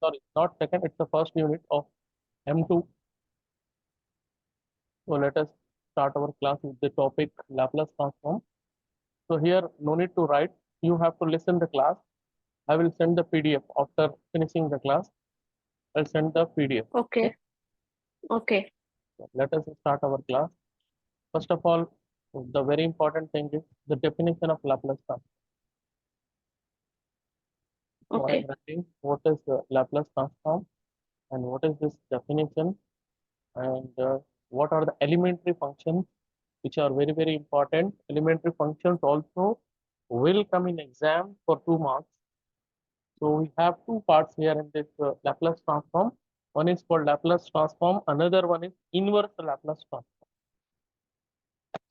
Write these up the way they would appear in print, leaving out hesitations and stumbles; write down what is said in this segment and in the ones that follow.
sorry, not second, it's the first unit of M2. So let us start our class with the topic Laplace transform. So here, no need to write. You have to listen the class. I will send the PDF after finishing the class. I'll send the PDF. Okay. Okay. So let us start our class. First of all, the very important thing is the definition of Laplace transform. So I am Okay. writing what is Laplace transform and what is this definition and what are the elementary functions which are very, very important. Elementary functions also will come in exam for 2 marks. So we have two parts here in this Laplace transform. One is called Laplace transform, another one is inverse Laplace transform.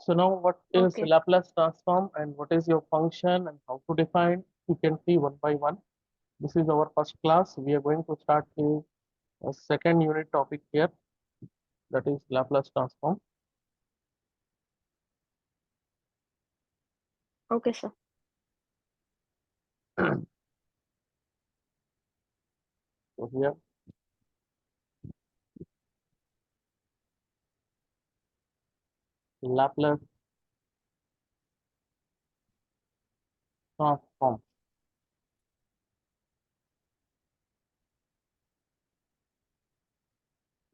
So now what is Okay. Laplace transform and what is your function and how to define? You can see one by one. This is our first class. We are going to start a second unit topic here, that is Laplace transform. Okay, sir. So here Laplace transform.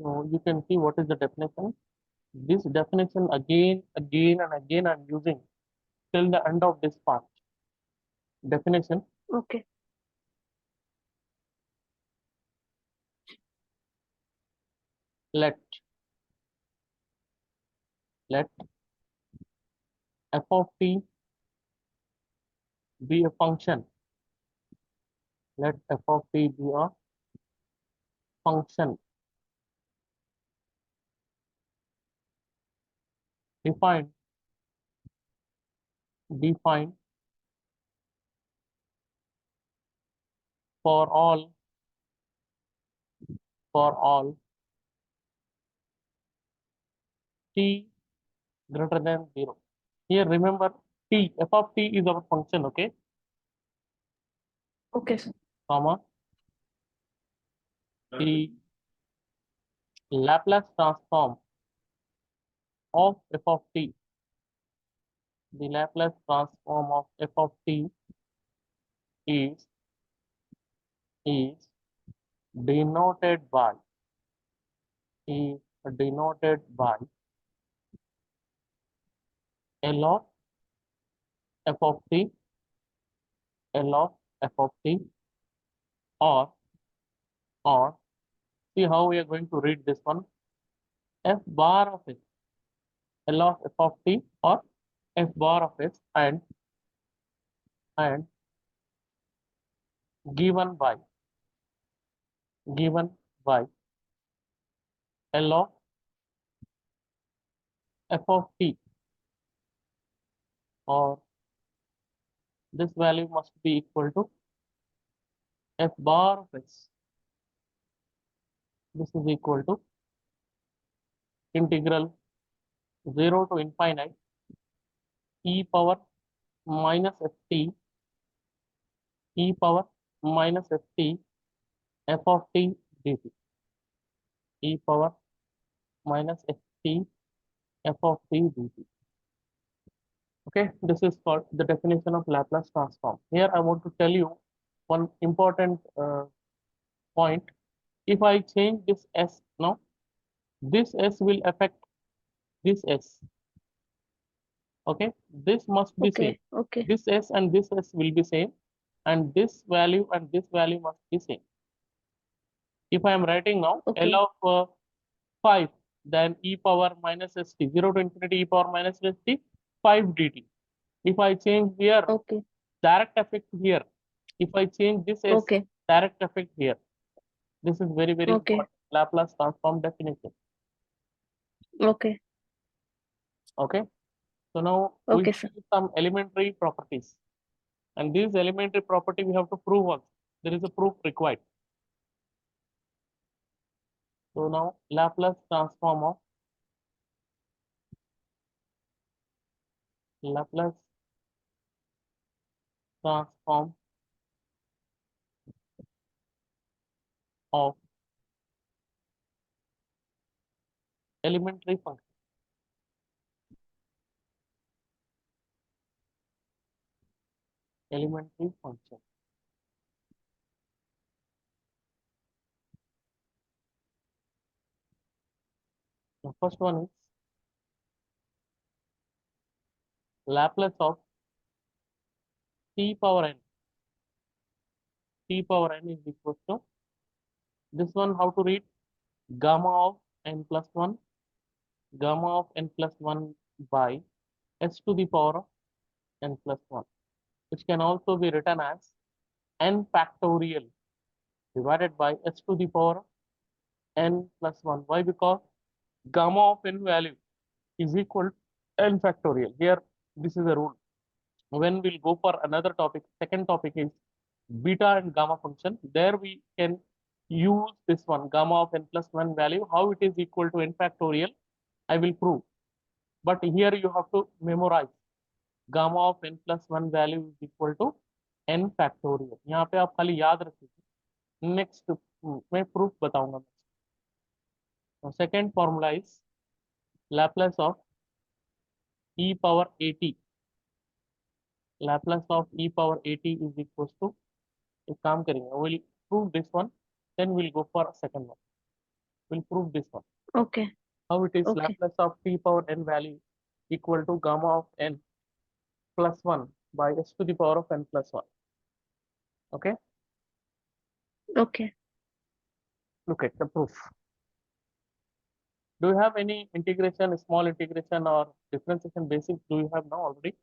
So you can see what is the definition. This definition again, and again I'm using till the end of this part. Definition: Okay. let f of t be a function. Let f of t be a function defined for all t greater than 0. Here remember t, f of t is our function, okay, Okay, sir. comma the Laplace transform of f of t. The Laplace transform of f of t is is denoted by is denoted by L of f of t, L of f of t, or see how we are going to read this one, f bar of s, L of f of t or f bar of s, and given by L of f of t, or this value must be equal to f bar of s. This is equal to integral 0 to infinite e power minus ft e power minus ft f of t dt, e power minus ft f of t dt. Okay, this is called the definition of Laplace transform. Here I want to tell you one important point. If I change this s now, this s will affect this s. Okay, this must be same. Okay. Okay. This s and this s will be same, and this value must be same. If I am writing now Okay. L of 5, then e power minus st, 0 to infinity e power minus st, 5 dt. If I change here, Okay. direct effect here. If I change this as Okay. direct effect here, this is very, very Okay. important. Laplace transform definition. Okay. Okay. So now we Okay, sir. see some elementary properties, and these elementary property we have to prove once. There is a proof required. So now Laplace transform of Laplace transform of elementary function. Elementary function. The first one is Laplace of t power n. T power n is equal to this one. How to read? Gamma of n plus 1, gamma of n plus 1 by s to the power of n plus 1, which can also be written as n factorial divided by s to the power of n plus 1. Why? Because gamma of n value is equal to n factorial. Here, this is a rule. When we'll go for another topic, second topic is beta and gamma function. There we can use this one, gamma of n plus 1 value, how it is equal to n factorial, I will prove. But here you have to memorize gamma of n plus 1 value is equal to n factorial. यहाँ पे आप खाली याद रखिए. Next मैं proof बताऊंगा. Second formula is Laplace of e power at. Laplace of e power at is equals to, एक काम करेंगे, we'll prove this one, then we'll go for a second one. We'll prove this one. Okay. How it is Okay. Laplace of t power n value equal to gamma of n plus 1 by s to the power of n plus 1. Okay, Okay. look at the proof. Do you have any integration, small integration or differentiation basics? Do you have now already?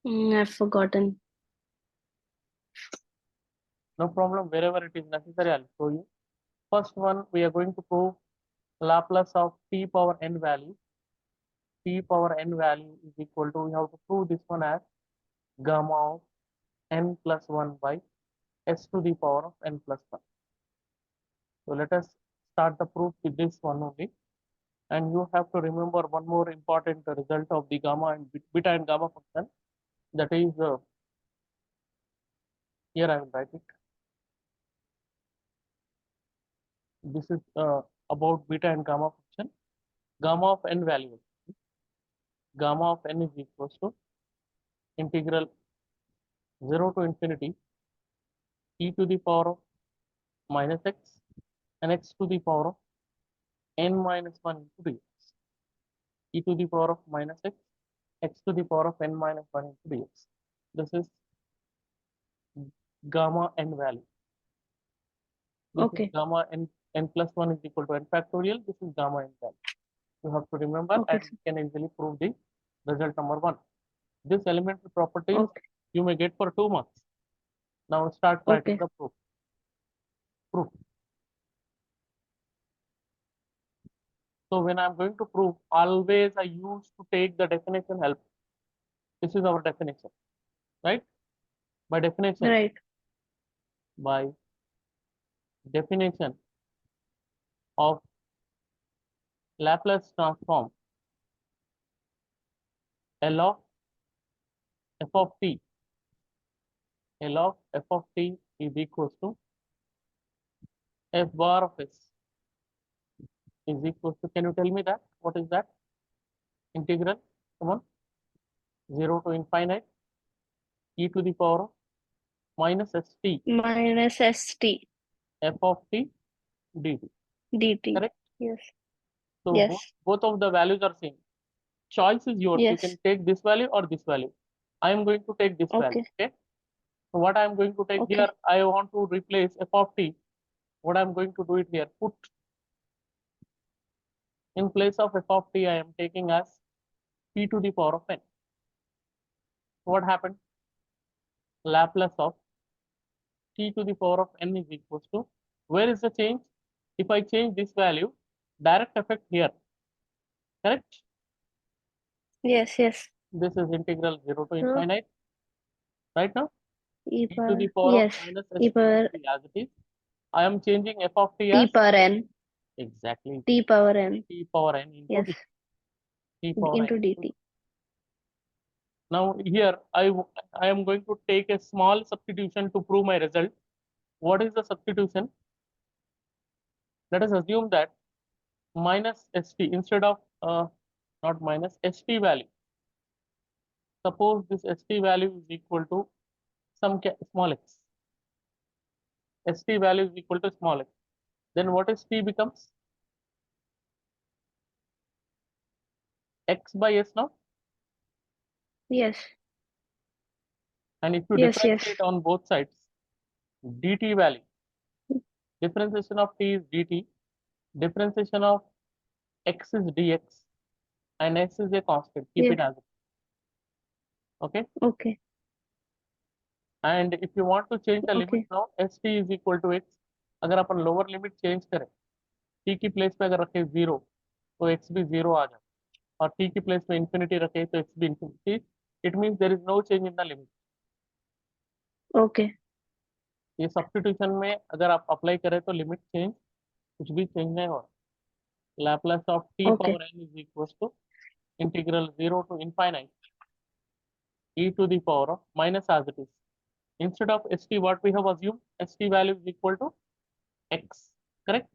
I've forgotten. No problem. Wherever it is necessary, I'll show you. First one, we are going to prove Laplace of t power n value. T power n value is equal to, we have to prove this one as gamma of n plus 1 by s to the power of n plus 1. So let us start the proof with this one only. And you have to remember one more important result of the gamma and beta and gamma function. That is, here I will write it. This is about beta and gamma function. Gamma of n value. Gamma of n is equals to integral 0 to infinity e to the power of minus x and x to the power of n minus 1 into dx. E to the power of minus x, x to the power of n minus 1 into dx. This is gamma n value. This is Okay. gamma n plus 1 is equal to n factorial. This is gamma n value. You have to remember, Okay, and you can easily prove the result number 1. This elementary properties Okay. you may get for 2 marks. Now start writing Okay. the proof. Proof. So when I'm going to prove, always I used to take the definition help. This is our definition, right? By definition, Right. by definition of Laplace transform L of f of t. L of f of t is equals to f bar of s is equals to, can you tell me that? What is that? Integral, come on, 0 to infinite e to the power of minus st Minus st f of t dt. dt. Correct? Yes. So Yes. both of the values are same. Choice is yours. You Yes. can take this value or this value. I am going to take this value. Okay. Okay. So what I am going to take Okay. here, I want to replace f of t. What I am going to do it here, put in place of f of t, I am taking as t to the power of n. What happened? Laplace of t to the power of n is equals to, where is the change? If I change this value, direct effect here. Correct? Yes. Yes. This is integral 0 to So infinite. Right now, e e to power. the power of Yes. minus E s power as it is. I am changing f of t t as power n. exactly T power n. t power n into Yes. t power n Into dt. Now here I am going to take a small substitution to prove my result. what is the substitution? Let us assume that minus st instead of not minus st value. Suppose this st value is equal to some small x. St value is equal to small x. Then what is t becomes? X by s now. Yes. And if you Yes. differentiate on both sides, dt value, differentiation of t is dt, differentiation of x is dx, and s is a constant. Keep Yes. it as it. Okay. Okay. And if you want to change the limit Okay. now, st is equal to x. अगर अपन lower limit change करें, t की place पे अगर रखें 0, तो x भी 0 आ जाए, और t की प्लेस में इंफिनिटी रखें तो x भी infinity. It means there is no change in the limit. Okay. ये सब्स्टिट्यूशन में अगर आप अप्लाई करें तो लिमिट चेंज कुछ भी चेंज नहीं हो. Laplace of t Okay. power n is equals to integral 0 to infinite e to the power of minus as it is. Instead of st, what we have assumed, st value is equal to x, correct?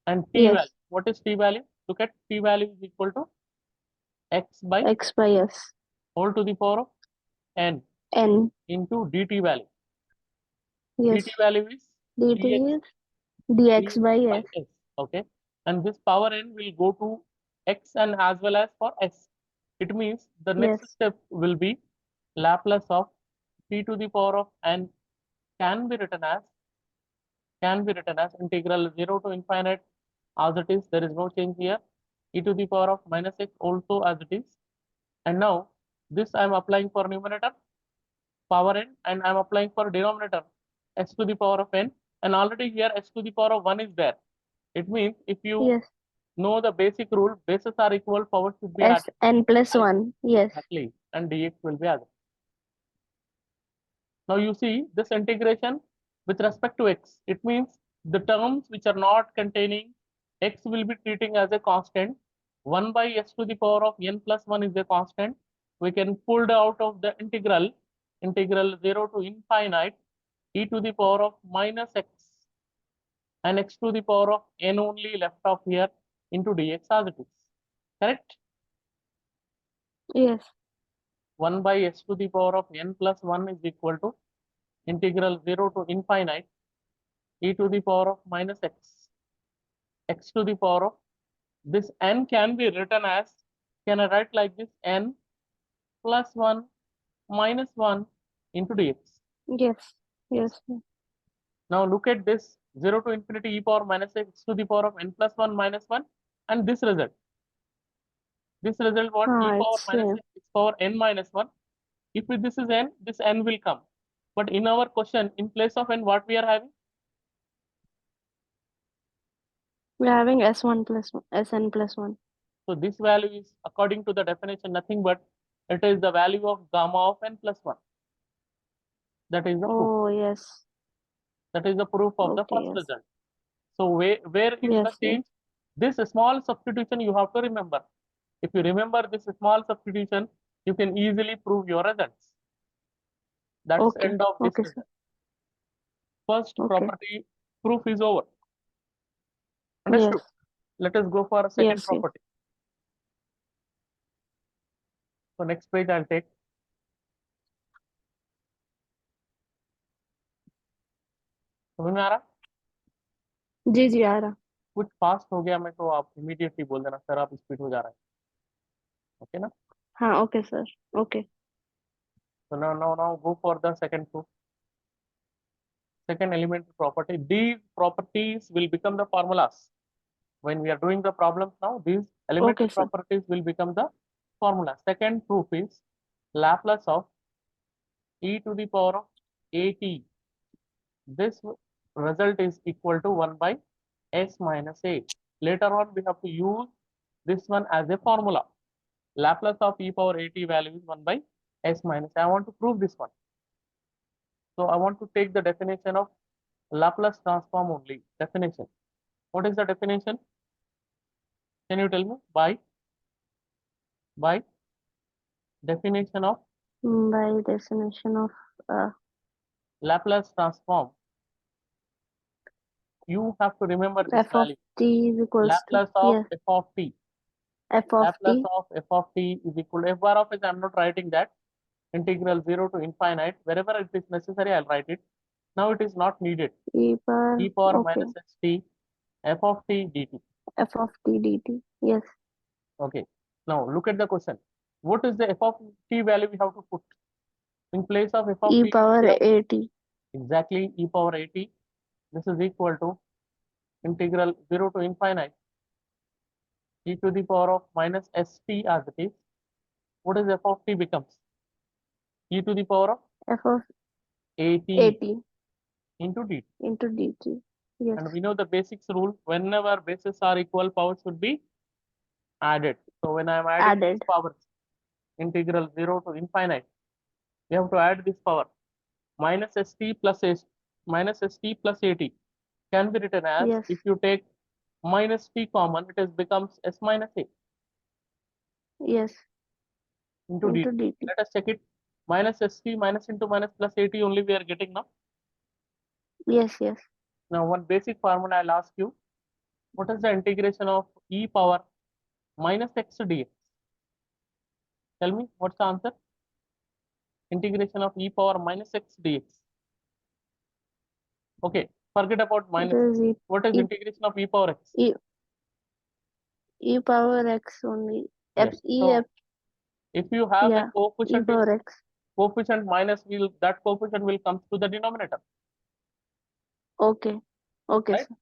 And t Yes. value, what is t value? Look at t value is equal to x by X by s. whole to the power of n N. into dt value. Yes. dt value is dt dx is dx by by s. s, okay? And this power n will go to x and as well as for s. It means the next Yes. step will be Laplace of t to the power of n can be written as integral 0 to infinite as it is. There is no change here. E to the power of minus x also as it is. And now this I am applying for numerator power n, and I am applying for denominator x to the power of n, and already here x to the power of 1 is there. It means if you Yes. know the basic rule, bases are equal, power should be S added. n plus 1. Yes. Exactly. And dx will be added. Now you see this integration with respect to x. It means the terms which are not containing x will be treating as a constant. 1 by s to the power of n plus 1 is a constant. We can pull out of the integral 0 to infinite e to the power of minus x, and x to the power of n only left off here into dx as it is. Correct? Yes. 1 by s to the power of n plus 1 is equal to integral 0 to infinite e to the power of minus x to the power of, this n can be written as, can I write like this, n plus 1 minus 1 into dx. Yes. Yes. Now look at this 0 to infinity e power minus x to the power of n plus 1 minus 1, and this result. This result what? E power It's minus x power n minus 1. If this is n, this n will come. But in our question, in place of n, what we are having? we're having s1 plus 1, sn plus 1. So this value is, according to the definition, nothing but it is the value of gamma of n plus 1. That is the proof. Oh, yes. That is the proof of the Okay, first yes. result. So where is the Yes, yes. change? This small substitution you have to remember. If you remember this small substitution, you can easily prove your results. That's Okay. end of this Okay, sir. result. First Okay. property proof is over. Yes. Understood? Let us go for a second Yes, yes. property. So next page I'll take. समझ में आ रहा? जी जी आ रहा. कुछ fast हो गया मैं तो आप इमीडिएटली बोल देना सर आप स्पीड हो जा रहा है. ओके ना? हाँ, okay, sir. Okay. So now go for the second proof. Second elementary property. These properties will become the formulas. When we are doing the problems now, these elementary Okay, sir. properties will become the formula. Second proof is Laplace of e to the power of at. This result is equal to 1 by s minus a. Later on, we have to use this one as a formula. Laplace of e power at value is 1 by s minus a. I want to prove this one. So I want to take the definition of Laplace transform only. Definition. What is the definition? Can you tell me? By definition of By definition of Laplace transform. You have to remember this F of value. t is equals to, Laplace of yes, f of t. f of Laplace t, of f of t is equal to f bar of h. I'm not writing that. Integral 0 to infinite. Wherever it is necessary, I'll write it. Now it is not needed. e power, E power okay, minus ht f of t dt. f of t dt, yes, Okay. Now look at the question. What is the f of t value we have to put? In place of f of e t, power we have at, exactly e power 80. This is equal to integral 0 to infinite e to the power of minus st as it is. What is f of t becomes? E to the power of f of 80 at into dt. into dt, yes, And we know the basics rule. Whenever bases are equal, powers should be added. So when I am adding these added, powers, integral 0 to infinite, we have to add this power. Minus st plus s minus st plus 80 can be written as, yes, if you take minus t common, it is becomes s minus a yes, into dt. into dt, Let us check it. Minus st minus into minus plus 80 only we are getting now. yes, yes, Now one basic formula I'll ask you. What is the integration of e power minus x dx? Tell me what's the answer? Integration of e power minus x dx. Okay, forget about it minus x. is What is e, integration of e power x? e, e power x only, f, Yes. e, f, So if you have a yeah, e coefficient is power x, coefficient minus, will that coefficient will come to the denominator, okay, okay, right? sir,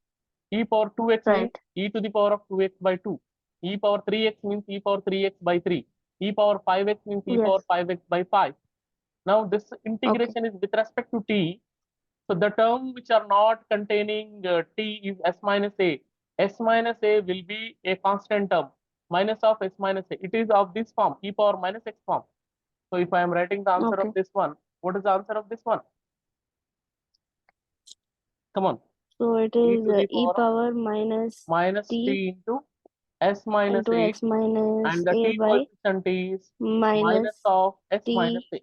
E power 2x means right, e to the power of 2x by 2. E power 3x means e power 3x by 3. E power 5x means e yes, power 5x by 5. Now this okay, integration is with respect to t. So the term which are not containing t is s minus a. S minus a will be a constant term. Minus of s minus a. It is of this form, e power minus x form. So if I am writing the answer of okay, this one, what is the answer of this one? Come on. so it E is to the e power of power minus minus t t into s minus into a, s minus and the a t by coefficient is minus minus of s minus t a.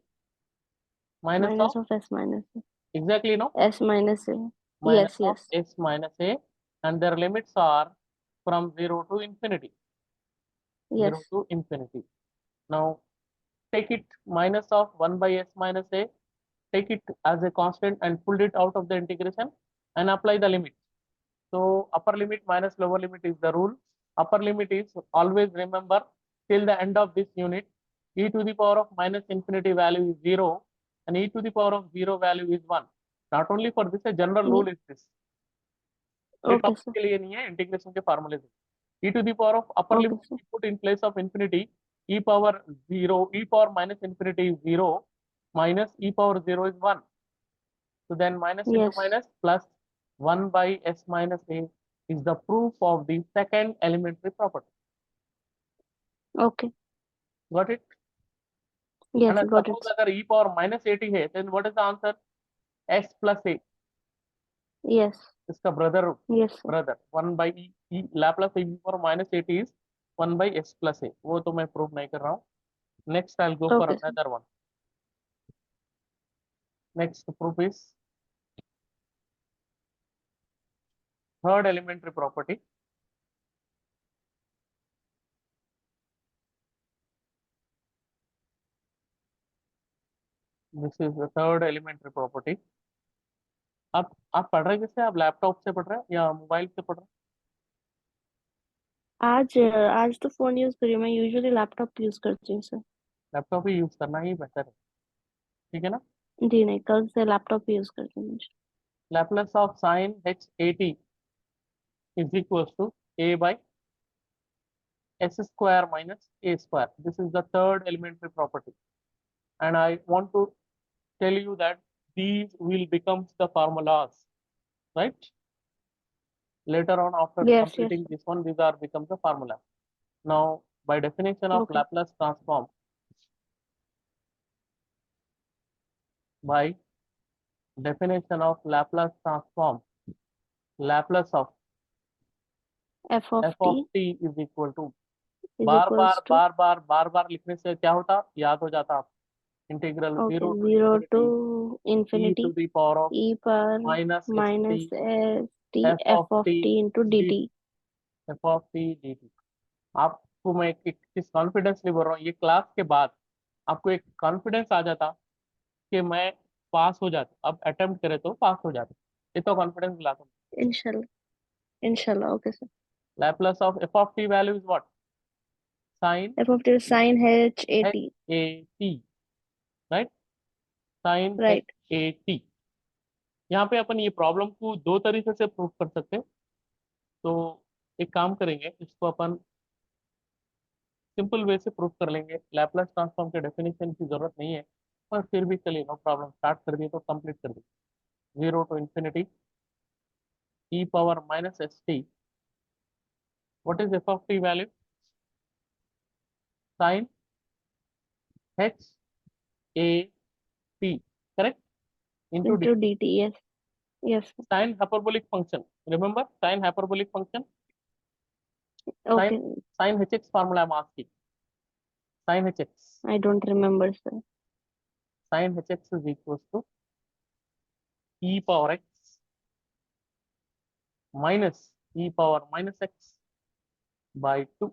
Minus minus of, of s minus a, exactly, no? s minus a, Minus yes, of yes, s minus a, and their limits are from 0 to infinity. 0 yes, to infinity. Now take it minus of 1 by s minus a, take it as a constant and pull it out of the integration and apply the limit. So upper limit minus lower limit is the rule. Upper limit is, always remember, till the end of this unit, e to the power of minus infinity value is 0 and e to the power of 0 value is 1. Not only for this, a general rule is this. ये okay, topic sir, के लिए नहीं है, integration के फार्मूले से. E to the power of upper okay, limit sir, we put in place of infinity, e power 0, e power minus infinity is 0, minus e power 0 is 1. So then minus into yes, minus plus 1 by s minus a is the proof of the second elementary property. okay, Got it? yes, And got suppose it, sir. अगर e power minus 80 है, then what is the answer? S plus a. Yes, इसका brother, yes, sir, 1 by e Laplace e power minus 80 is 1 by s plus a. वो तो मैं prove नहीं कर रहा हूँ. Next I'll go for okay, sir, another one. Next proof is third elementary property. This is the third elementary property. आप पढ़ रहे किससे? आप लैपटॉप से पढ़ रहे हैं या मोबाइल से पढ़ रहे आज तो फोन यूज करी हूँ, मैं यूजुअली लैपटॉप यूज करती हूँ सर. हैं? लैपटॉप ही यूज करना ही बेहतर है, ठीक है ना? जी नहीं, कल से लैपटॉप यूज करती हूँ मुझे. Laplace of sin h80 is equals to a by s square minus a square. This is the third elementary property, and I want to tell you that these will become the formulas, right? Later on, after Yes, yes, completing this one, these are becomes the formula. Now, by definition of okay, Laplace transform, by definition of Laplace transform, Laplace of f of f of t t is equal to, is bar bar equals to, बार बार बार बार लिखने से क्या होता, याद हो जाता आप, integral okay, 0 to 0 infinity to e infinity to the power of e power minus minus st st f of t into dt. f of t dt। आपको मैं एक किस कॉन्फिडेंसली बोल रहा हूँ, ये क्लास के बाद आपको एक कॉन्फिडेंस आ जाता कि मैं पास हो जाता, अब अटेम्प्ट करे तो पास हो जाता, ये तो कॉन्फिडेंस दिलाता हूँ। Inshallah. Okay, sir. Laplace of f of t value is what? Sin F of t is sin h a h t. a t, right? Sin h Right. a t। यहाँ पे अपन ये प्रॉब्लम को दो तरीके से prove कर सकते हैं। तो एक काम करेंगे, इसको अपन सिंपल वे से प्रूव कर लेंगे। लैपलास ट्रांसफॉर्म के डेफिनेशन की जरूरत नहीं है, पर फिर भी चलिए, नो प्रॉब्लम, स्टार्ट कर दिए तो कंप्लीट कर दिए। 0 to infinity e power minus st, what is f of t value? Sin h a t, correct? Into Into dt, dt. Yes. Yes, sir. sin hyperbolic function, remember sin hyperbolic function, sin Okay. sin hx formula I'm asking. Sin hx, I don't remember, sir. sin hx is equals to e power x minus e power minus x by 2.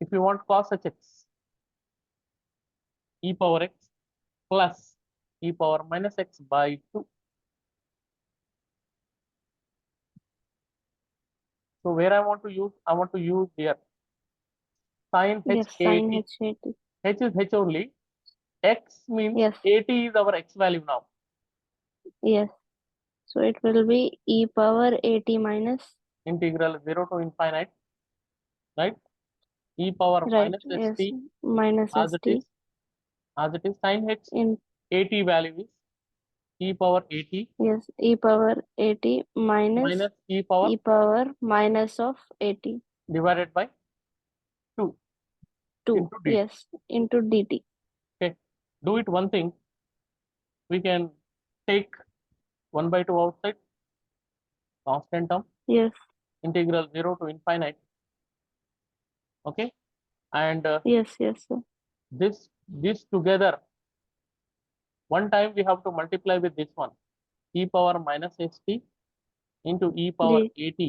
If you want cos hx, e power x plus e power minus x by 2. So where I want to use here sin h Yes, a sin t. h a t. H is h only. X means Yes. at is our x value now. Yes. So it will be e power a t minus. Integral 0 to infinite, right? E power Right. minus Yes. st Minus as it is, st. sin h In at value is e power at yes, e power a t minus minus e power e power minus of a t. divided by 2 2. into dt. Yes. Into dt. Okay, do it one thing. We can take 1 by 2 outside, constant term, Yes. integral 0 to infinite. Okay, and Yes. Yes, sir. this together, one time we have to multiply with this one, e power minus st into e power D. at.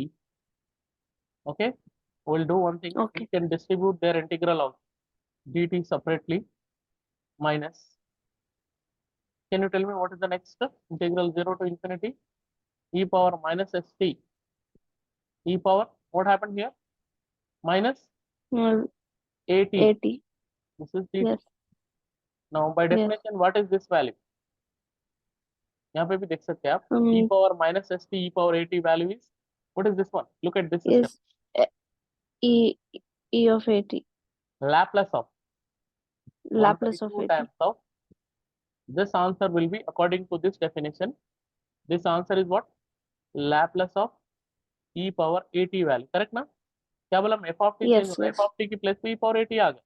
Okay, we'll do one thing, we Okay. can distribute their integral of dt separately minus, can you tell me what is the next step? Integral 0 to infinity e power minus st, e power, what happened here? Minus Well, at, a t. this is dt. Yes. Now by Yes. definition what is this value? यहाँ पे भी देख सकते हैं आप, e Um. power minus st e power at value is, what is this one? Look at this system, Is e e of a t. Laplace of 1 by Laplace of 2 a t. times of, this answer will be according to this definition, this answer is what? Laplace of e power at value, correct ना? क्या बोला, F of T change Yes. होगा, F Yes. Of T की place पे ई power eighty आ गया,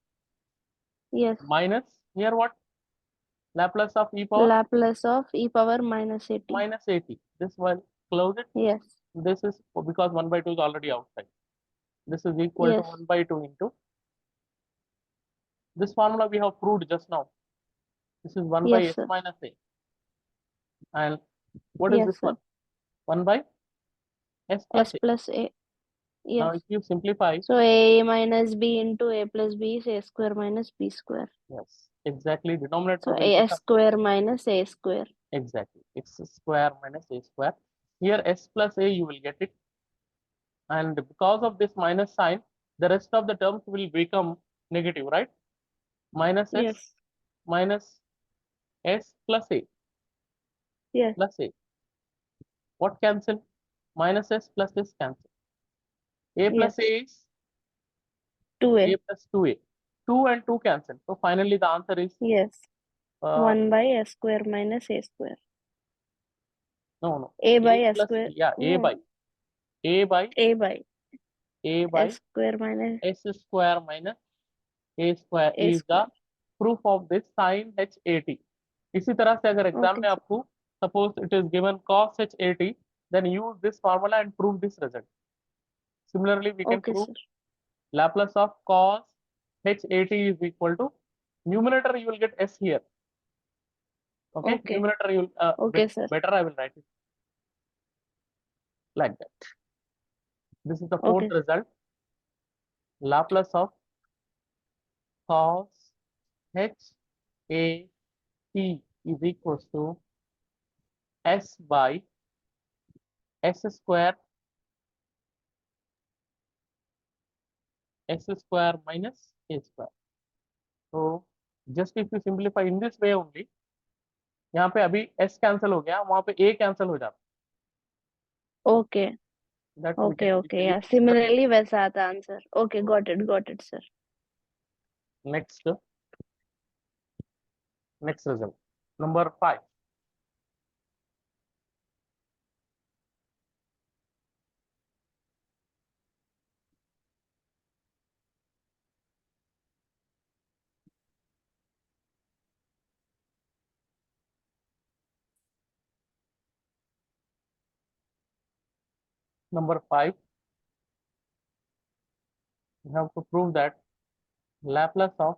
Yes. Minus here what, Laplace of E power Laplace of e power minus a t. minus eighty, this one clause it, Yes. this is because 1 by 2 is already outside, this is equal to Yes. 1 by 2 into this formula we have proved just now, this is 1 by Yes, s sir. minus a, and what is Yes, this sir. one? 1 by s plus S a. plus a. Now Yes. if you simplify, So a minus b into a plus b is a square minus b square. yes, exactly, denominator So will a become square minus a square. exactly x square minus a square, here s plus a you will get it, and because of this minus sign, the rest of the terms will become negative, right? Minus s Yes. minus s plus a Yes. plus a, what cancel? Minus s plus s cancel, a plus Yes. a is 2a. a plus 2a, 2 and 2 cancel, so finally the answer is Yes. uh, 1 by a square minus a square. no, A a by a plus, square. yeah, No. a by A by a by s square minus s square minus a square a is the square. proof of this sin h a t. इसी तरह से अगर exam Okay, में sir. आपको suppose it is given cos h a t, then use this formula and prove this result. Similarly, we can Okay, prove sir. Laplace of cos h a t is equal to, numerator you will get s here. Okay, Okay. numerator you will Okay, sir. better I will write it. like that. This is the fourth Okay. result. Laplace of cos h a t is equals to s by s square minus a square. So just if you simplify in this way only, यहाँ पे अभी s cancel हो गया, वहां पे a cancel हो जाता, Okay. that we can Okay. Okay. easily. Yeah. Similarly, वैसा आता answer. Okay. Got it. Got it, sir. Next result, number 5. Number 5, we have to prove that Laplace of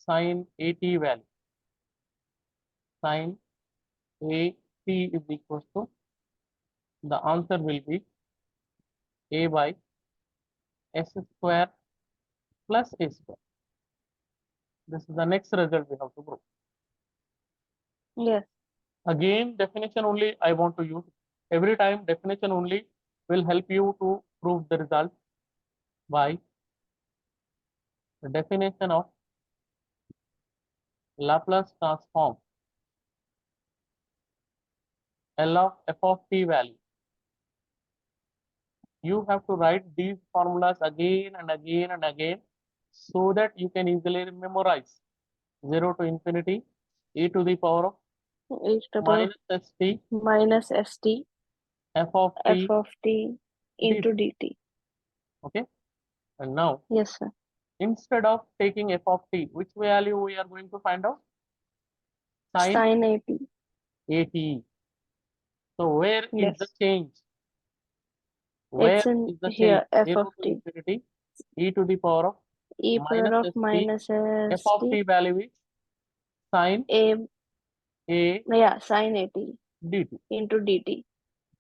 sin at value, sin at is equals to, the answer will be a by s square plus a square. This is the next result we have to prove. Yes. Again, definition only I want to use. Every time definition only will help you to prove the result by the definition of Laplace transform L of f of t value. You have to write these formulas again and again and again so that you can easily memorize 0 to infinity e to the power of E to the power minus st minus st f of f t of t dt. into dt. Okay, and now Yes, sir. instead of taking f of t, which value we are going to find out? Sin Sin at. at. So where is the Yes. change? Where It's in is the change? here f 0 of to t. infinity e to the power of E minus power of st. minus F of st t value is sin a. a Yeah, sin at dt. into dt.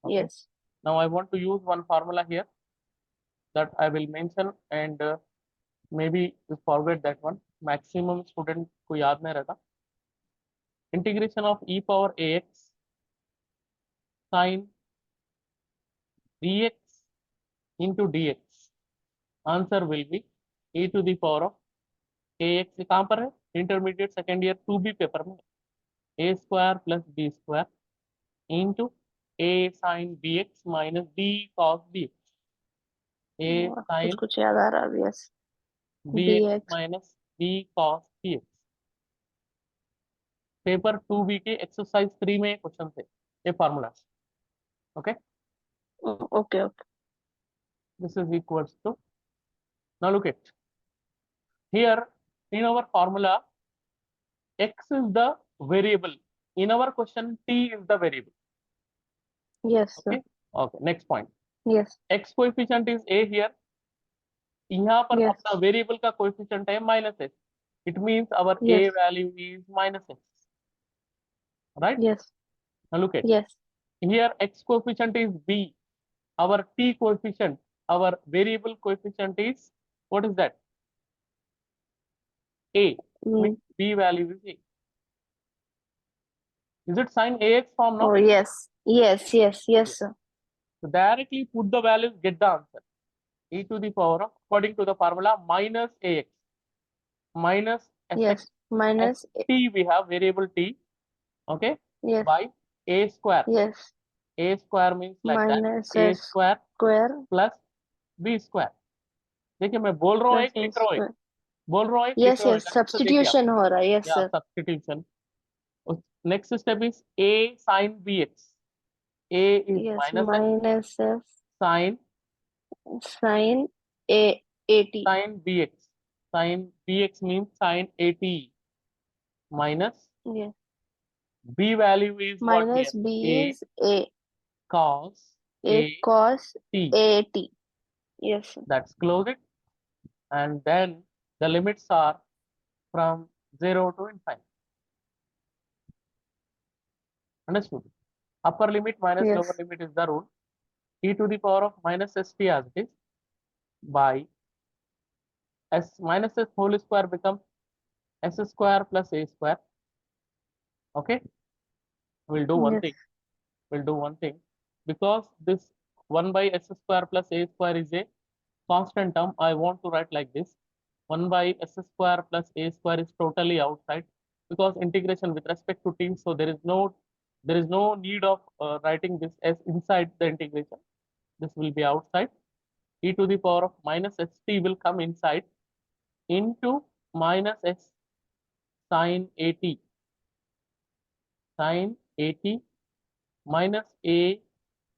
Okay. Yes. Now I want to use one formula here that I will mention, and maybe you forget that one. Maximum student को याद नहीं रहता. Integration of e power ax sin dx into dx. Answer will be e to the power of ax. कहाँ पर है? Intermediate second year 2B paper में a square plus b square into a sin bx minus b cos bx. a कुछ sin कुछ याद आ रहा है. Yes. bx bx. minus b cos bx. Paper 2B के एक्सरसाइज 3 में क्वेश्चन थे ये formula. Okay, Okay. Okay. this is equals to, now look at here in our formula x is the variable, in our question t is the variable. Yes, sir. Okay, okay, next point, Yes. x coefficient is a here. यहाँ पर Yes. अपना variable का coefficient है minus x. It means our a Yes. value is minus x, right? Yes. Now look at Yes. here, x coefficient is b, our t coefficient, our variable coefficient is, what is that? A. Means b value is a. Is it sin ax form now? Oh, yes. Yes. Yes. Yes, sir. So directly put the values, get the answer. E to the power of, according to the formula, minus ax minus fx. Yes. Minus. T we have variable t, okay, Yes. by a square. Yes. A square means like that, Minus a s square square plus b square. देखिए मैं बोल रहा हूँ plus एक, s लिख रहा हूँ एक, square. बोल रहा हूँ एक, लिख Yes. रहा हूँ एक. Yes. अच्छे से देखिए आप. Substitution हो रहा है. Yes, Yeah, sir. substitution. Next step is a sin bx. A is Yes. minus x Minus s sin sin a at. sin bx. Sin bx means sin at minus Yes. b value is what here? Minus b A is a cos a a cos t. a t. Yes, sir. That's close it. And then the limits are from 0 to infinity. Understood? upper limit minus Yes. lower limit is the rule. E to the power of minus st as it is by s minus s whole square becomes s square plus a square. Okay, we'll do one Yes. thing. We'll do one thing because this 1 by s square plus a square is a constant term. I want to write like this: 1 by s square plus a square is totally outside because integration with respect to t. So there is no need of writing this as inside the integration. This will be outside. E to the power of minus st will come inside into minus s sine at minus a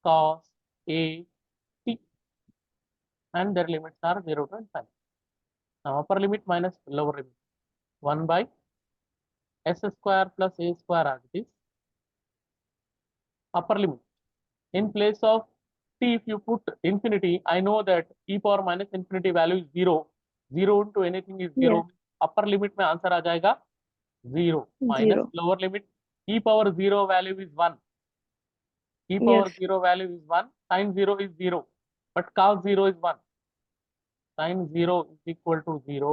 cos a t, and their limits are 0 to infinity. Now upper limit minus lower limit, 1 by s square plus a square as it is. Upper limit, in place of t if you put infinity, I know that e power minus infinity value is 0. 0 into anything is 0. Yes. Upper limit में answer आ जाएगा 0 minus 0. lower limit e power 0 value is 1. E power Yes. 0 value is 1. Sin 0 is 0, but cos 0 is 1. Sin 0 is equal to 0.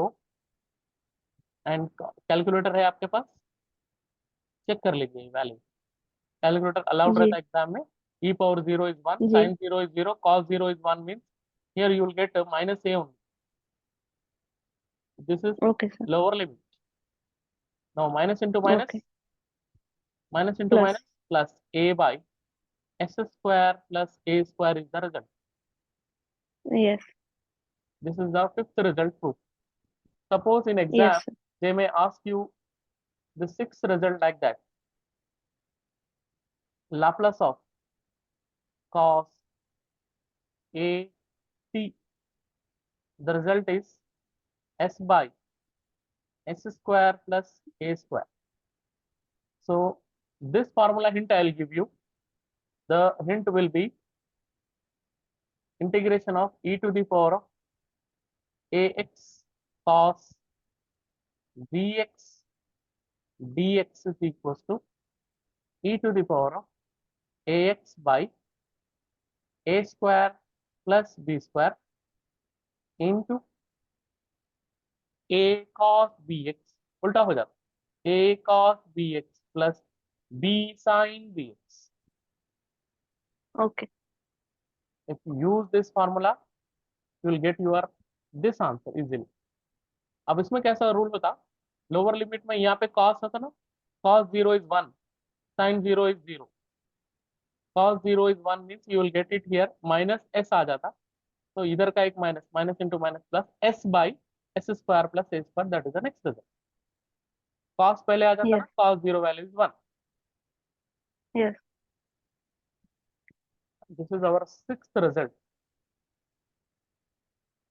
And calculator है आपके पास, check कर लीजिए value. Calculator allowed जी. रहता है exam में. E power 0 is 1, ji. sin 0 is 0, cos 0 is 1 means here you will get minus a only. This is Okay, sir. lower limit. Now minus into minus, Okay. minus into Plus. minus, plus a by s square plus a square is the result. Yes. This is the fifth result proof. Suppose in exam Yes, sir. they may ask you the sixth result like that: Laplace of cos a t. The result is s by s square plus a square. So this formula hint I will give you. The hint will be integration of e to the power of ax cos bx dx is equals to e to the power of ax by a square plus b square into a cos bx. उल्टा हो जाता, a cos bx plus b sin bx. Okay. If you use this formula, you will get your this answer easily. अब इसमें कैसा rule होता, lower limit में यहाँ पे cos होता ना, cos 0 is 1, sin 0 is 0. cos 0 is 1 means you will get it here minus s आ जाता. तो इधर का एक minus, minus into minus plus s by s square plus a square, that is the next result. cos पहले आ जाता Yes. ना, cos 0 value is 1. Yes. This is our sixth result.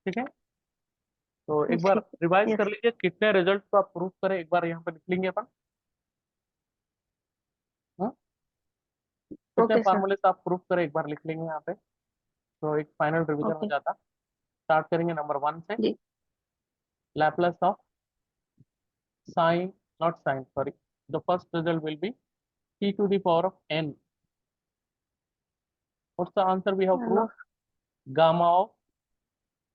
ठीक है, तो एक बार ठीक. Revise Yes. कर लीजिए कितने रिजल्ट को आप प्रूफ करें, एक बार यहाँ पे लिख लेंगे अपन. कितने Okay, sir. फार्मूले से आप प्रूफ करें एक बार लिख लेंगे यहाँ पे, तो एक फाइनल रिवीजन हो Okay. जाता. स्टार्ट करेंगे नंबर 1 से. जी. Laplace of sine, not sine, sorry. The first result will be t to the power of n. What's the answer we have And proved? of Gamma of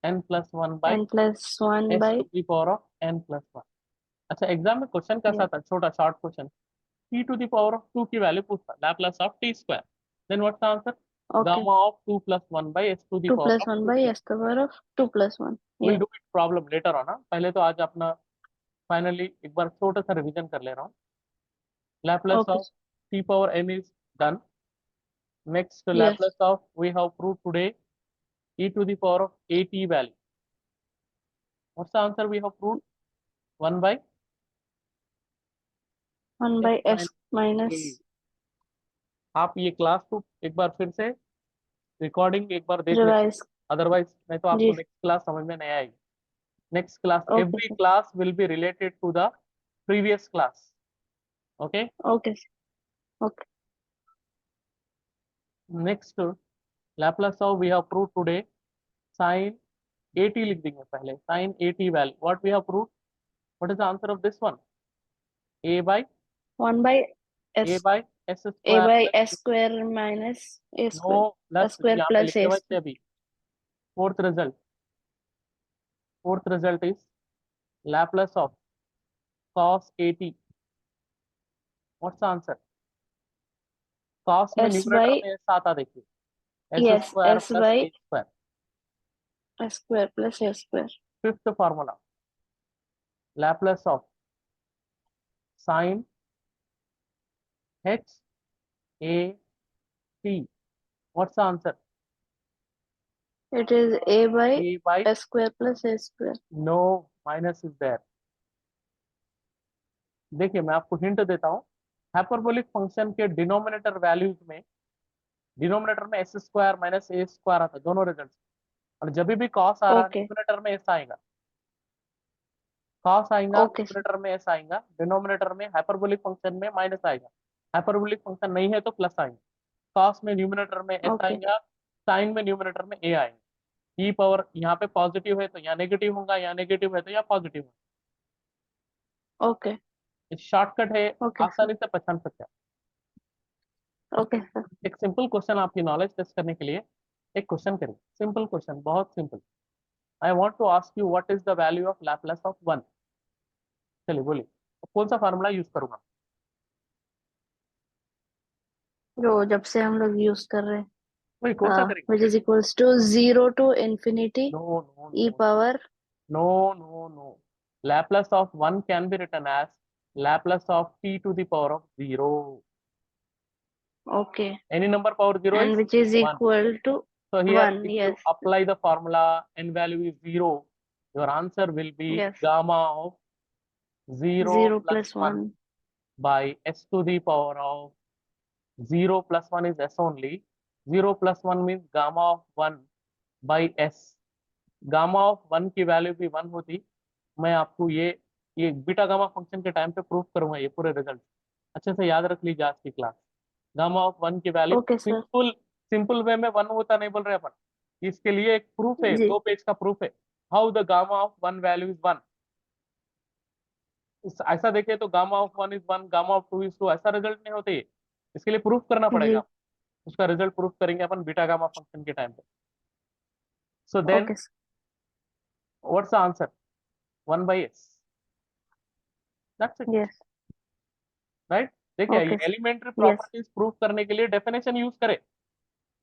n plus 1 by n+1 s to by. the power of n plus 1. अच्छा, exam में question कैसा Yes. था, छोटा short question. t to the power of 2 की value पूछता, Laplace of t square. Then what's the answer? Okay. Gamma of 2 plus 1 by s to the 2 power plus of 1 2 by plus. s to the power of 2 plus 1. We'll Yes. do it problem later on. पहले तो आज अपना finally एक बार छोटा सा revision कर ले रहा हूँ. Laplace Okay. of t power n is done. Next, Yes. Laplace of we have proved today e to the power of at value. What's the answer we have proved? 1 by 1 s by s minus a. minus. आप ये class को एक बार फिर से recording एक बार देख लेना, Revise. Otherwise नहीं तो आपको जी. नेक्स्ट क्लास समझ में नहीं आएगी. Next class, Okay, every sir. Class will be related to the previous class. Okay, Okay, sir. Okay. Next Laplace of we have proved today sin at लिख देंगे पहले, sin at value. What we have proved? What is the answer of this one? A by 1 by a s. by S a square by plus, s square minus a no square, a plus, square यहाँ पे plus लिखे a हुए थे square. अभी। Fourth result, fourth result is Laplace of cos 80। What's answer? cos में S numerator by, में S आता, देखिए, S yes, square s plus by A square. s square plus a square. Fifth formula, Laplace of sine H A T. What's answer? It is a by A by, s square plus a square. No, minus is there. देखिए मैं आपको hint देता हूँ, hyperbolic function के denominator values में, denominator में S square minus ए square आता है, दोनों रिजल्ट। और जब भी कॉस आ रहा है Okay, न्यूमरेटर में एस आएगा, कॉस आएगा okay, sir. न्यूमरेटर में एस आएगा, डिनोमिनेटर में हाइपरबोलिक फंक्शन में माइनस आएगा। हाइपरबोलिक फंक्शन नहीं है तो प्लस आएगा। कॉस में न्यूमरेटर में एस Okay, आएगा, साइन में न्यूमरेटर में ए आएगा। ई पावर यहाँ पे पॉजिटिव है तो यहाँ नेगेटिव होगा, यहाँ नेगेटिव है तो यहाँ पॉजिटिव होगा। okay, शॉर्टकट है, okay, sir. आसानी से पहचान सकते हैं। Okay, sir. एक सिंपल क्वेश्चन आपकी नॉलेज टेस्ट करने के लिए एक क्वेश्चन करिए, सिंपल क्वेश्चन, बहुत simple. I want to ask you what is the value of Laplace of one. चलिए बोलिए, कौन सा फार्मूला यूज करूंगा? जो जब से हम लोग यूज कर रहे हैं, वही कौन सा करेंगे, which बोलिए। is equals to 0 to infinity no no e no power. No no no, Laplace of one can be written as Laplace of T to the power of zero. Okay, any number power zero and is which is one. equal to So here, 1. if you Yes, apply the formula, n value is 0, your answer will be yes. gamma of 0 0 plus plus 1 1. by s to the power of 0 plus 1 is s only. 0 plus 1 means gamma of 1 by s. Gamma of one की value भी one होती। मैं आपको ये beta gamma function के time पे proof करूंगा ये पूरे रिजल्ट। अच्छे से याद रख लीजिए आज की क्लास। गामा ऑफ वन की value Okay, sir. Simple, simple way में वन होता नहीं बोल रहे अपन, इसके लिए एक प्रूफ है, जी, 2 पेज का प्रूफ है। How the gamma of one value is one. ऐसा देखे तो gamma of one is one, gamma of two is two, ऐसा रिजल्ट नहीं होते ये। इसके लिए प्रूफ करना पड़ेगा। जी. उसका रिजल्ट प्रूफ करेंगे अपन बीटा गामा फंक्शन के टाइम पे। So then Okay, sir. What's the answer? One by S, that's it, Yes. Right. देखिए ये Okay, sir. Elementary Yes. Properties proof करने के लिए डेफिनेशन यूज करें।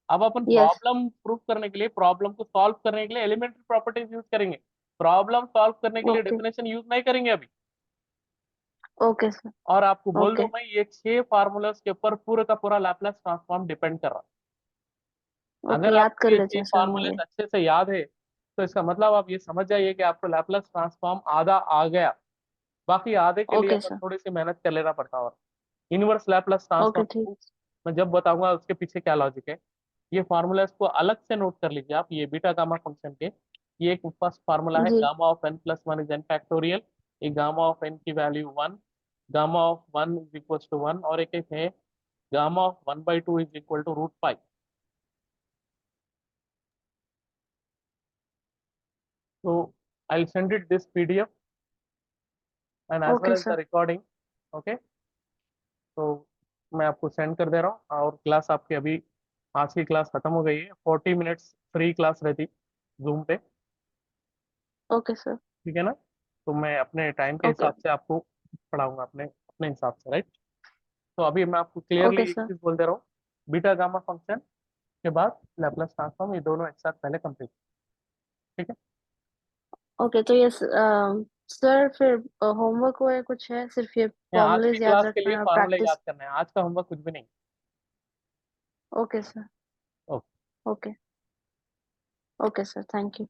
अब अपन Yes. प्रॉब्लम प्रूफ करने के लिए, प्रॉब्लम को सॉल्व करने के लिए एलिमेंट्री प्रॉपर्टीज यूज करेंगे। प्रॉब्लम सॉल्व करने के लिए Okay. डेफिनेशन यूज नहीं करेंगे अभी। Okay, sir. और आपको बोल दो Okay. मैं, ये 6 फार्मूलाज के ऊपर पूरा का पूरा लैप्लास ट्रांसफॉर्म डिपेंड कर रहा है। Okay, अगर याद आपको कर ये लेते छह हैं सर हम फार्मूलेज ये. अच्छे से याद है तो इसका मतलब आप ये समझ जाइए कि आपको लैप्लास ट्रांसफॉर्म आधा आ गया। बाकी आधे के लिए Okay, अपन sir. थोड़ी सी मेहनत कर लेना पड़ता है। और इनवर्स लैप्लास Okay, ठीक. ट्रांसफॉर्म मैं जब बताऊंगा उसके पीछे क्या लॉजिक है, ये फार्मूलाज को अलग से नोट कर लीजिए आप। ये बीटा गामा फंक्शन के ये एक फर्स्ट फार्मूला है, जी. Gamma of n plus one is n factorial. ये गामा ऑफ n की value one, gamma of one is equal to one, और एक है gamma of one by two is equal to root pi. तो I send it this PDF and as well Okay, as the sir. Recording. Okay, तो मैं आपको send कर दे रहा हूँ। और क्लास आपकी अभी, आज की क्लास खत्म हो गई है। 40 मिनट्स फ्री क्लास रहती जूम पे, Okay, sir. ठीक है ना। तो मैं अपने टाइम के Okay. हिसाब से आपको पढ़ाऊंगा, अपने अपने हिसाब से, राइट। तो अभी मैं आपको क्लियरली Okay, एक sir. चीज बोल दे रहा हूँ, बीटा गामा फंक्शन के बाद लैप्लास ट्रांसफॉर्म, ये दोनों एक साथ पहले कंप्लीट, ठीक है। Okay, तो ये सर फिर होमवर्क हुआ है कुछ है, सिर्फ ये मैं आज की फॉर्मूलेज याद क्लास के रखना लिए है और फार्मूले याद प्रैक्टिस. करना है, आज का होमवर्क कुछ भी नहीं। Okay sir. Okay. Okay. Okay sir, thank you.